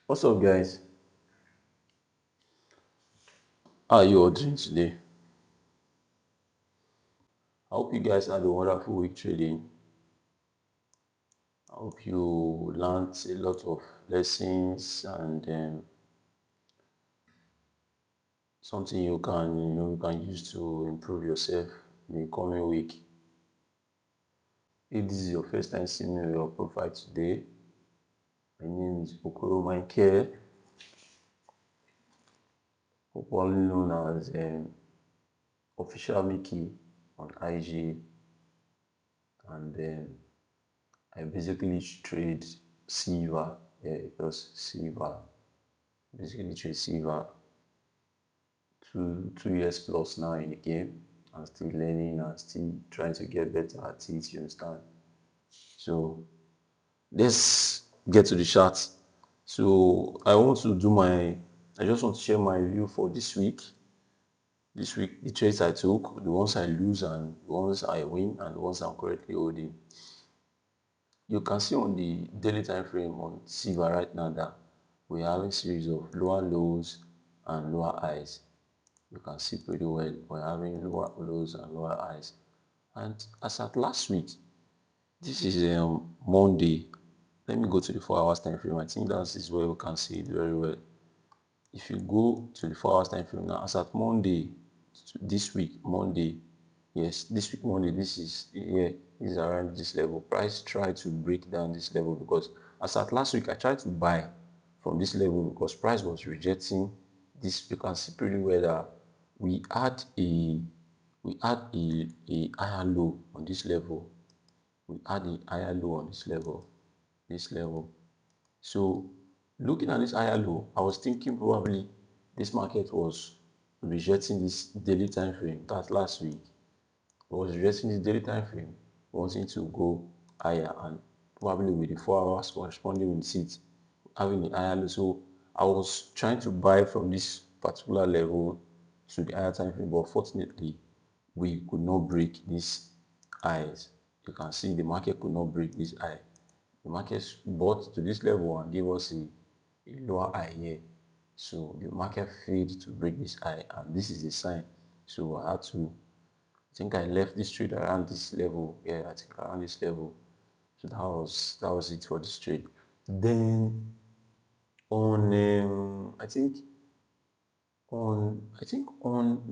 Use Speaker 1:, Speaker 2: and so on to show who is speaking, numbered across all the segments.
Speaker 1: What's up, guys? How are you all doing today? I hope you guys had a wonderful week trading. I hope you learned a lot of lessons and something you can use to improve yourself in the coming week. If this is your first time seeing me on your profile today, my name is Okoro Michael, popularly known as Official Mickey on IG, and I basically trade silver. Yeah, just silver. Basically trade silver 2 years plus now in the game. I'm still learning and still trying to get better at it, you understand? So let's get to the chart. So I just want to share my view for this week. This week, the trades I took, the ones I lose and the ones I win and the ones I'm currently holding. You can see on the daily time frame on silver right now that we are having series of lower lows and lower highs. You can see pretty well we're having lower lows and lower highs. And as at last week, this is Monday. Let me go to the 4 hours time frame. I think that is where we can see it very well. If you go to the 4 hours time frame now, as at Monday, this week, Monday, yes, this week, Monday, this is around this level. Price tried to break down this level because as at last week, I tried to buy from this level because price was rejecting this. You can see pretty well that we had a higher low on this level. We had a higher low on this level. So looking at this higher low, I was thinking probably this market was rejecting this daily time frame. That last week, it was rejecting this daily time frame, wanting to go higher, and probably with the 4 hours corresponding with it, having a higher low. So I was trying to buy from this particular level to the higher time frame, but fortunately, we could not break these highs. You can see the market could not break this high. The market bought to this level and gave us a lower high here. So the market failed to break this high, and this is a sign. So I think I left this trade around this level. Yeah, I think around this level. So that was it for this trade. Then on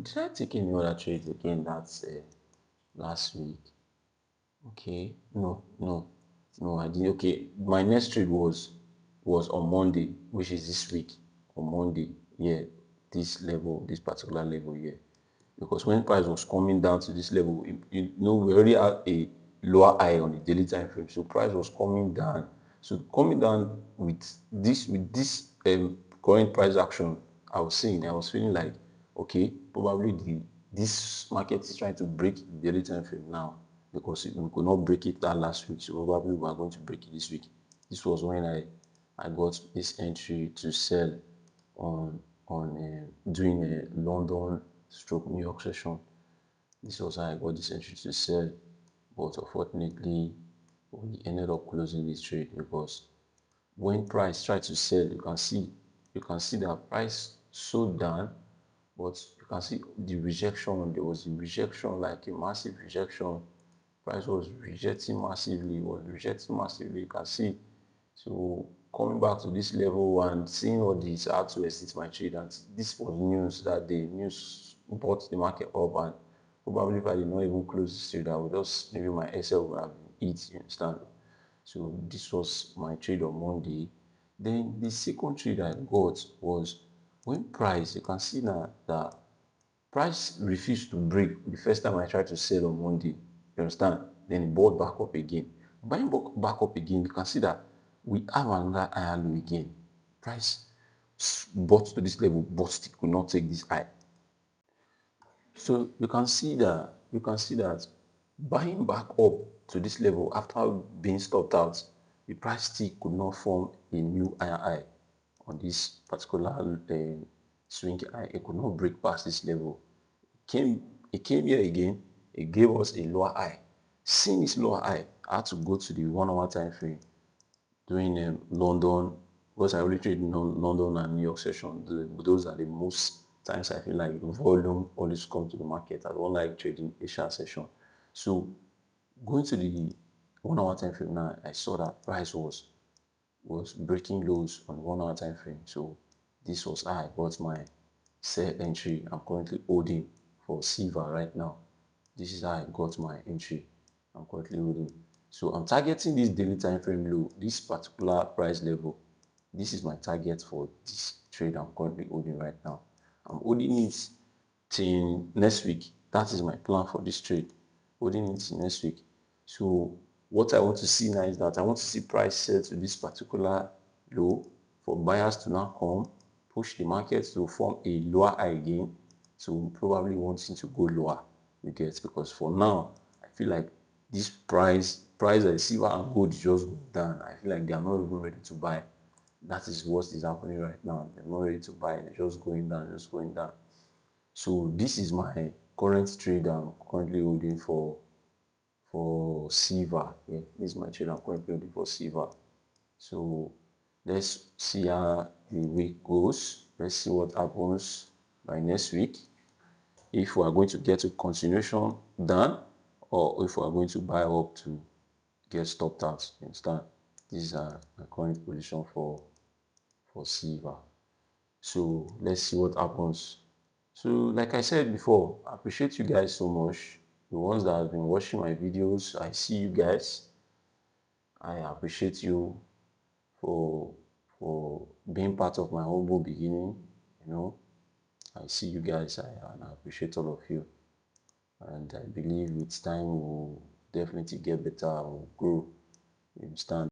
Speaker 1: did I take any other trades again that's last week? Okay, no, I didn't. Okay, my next trade was on Monday, which is this week. On Monday, yeah, this particular level here, because when price was coming down to this level, we already had a lower high on the daily time frame, so price was coming down. So coming down with this current price action, I was feeling like, okay, probably this market is trying to break the daily time frame now because we could not break it that last week, so probably we are going to break it this week. This was when I got this entry to sell on doing a London stroke New York session. This was how I got this entry to sell, but unfortunately we ended up closing this trade because when price tried to sell, you can see that price sold down, but you can see the rejection. There was a rejection, like a massive rejection. Price was rejecting massively, you can see. So coming back to this level and seeing all this, I had to exit my trade, and this was news that the news brought the market up, and probably if I did not even close this trade, I would just, maybe my SL would have been hit, you understand. So this was my trade on Monday. Then the second trade I got was when price, you can see now that price refused to break the first time I tried to sell on Monday. You understand? Then it bought back up again. Buying back up again, you can see that we have another higher low again. Price bought to this level, but still could not take this high. So you can see that buying back up to this level after being stopped out, the price still could not form a new higher high on this particular swing high. It could not break past this level. It came here again. It gave us a lower high. Seeing this lower high, I had to go to the 1 hour time frame doing London because I only trade in London and New York session. Those are the most times I feel like volume always come to the market. I don't like trading Asia session. So going to the 1 hour time frame now, I saw that price was breaking lows on 1 hour time frame. So this was how I got my sell entry. I'm currently holding for silver right now. This is how I got my entry. I'm currently holding. So I'm targeting this daily time frame low, this particular price level. This is my target for this trade I'm currently holding right now. I'm holding it till next week. That is my plan for this trade. Holding it till next week. So what I want to see now is that I want to see price set to this particular low for buyers to now come, push the market to form a lower high again. So probably wanting to go lower, you get, because for now I feel like this price of silver and gold is just going down. I feel like they are not even ready to buy. That is what is happening right now. They're not ready to buy. They're just going down, just going down. So this is my current trade I'm currently holding for silver. Yeah, this is my trade I'm currently holding for silver. So let's see how the week goes. Let's see what happens by next week. If we are going to get a continuation done, or if we are going to buy up to get stopped out. You understand? These are my current position for silver. So let's see what happens. So like I said before, I appreciate you guys so much. The ones that have been watching my videos, I see you guys. I appreciate you for for being part of my humble beginning. You know, I see you guys, and I appreciate all of you. And I believe with time we'll definitely get better, we'll grow. You understand?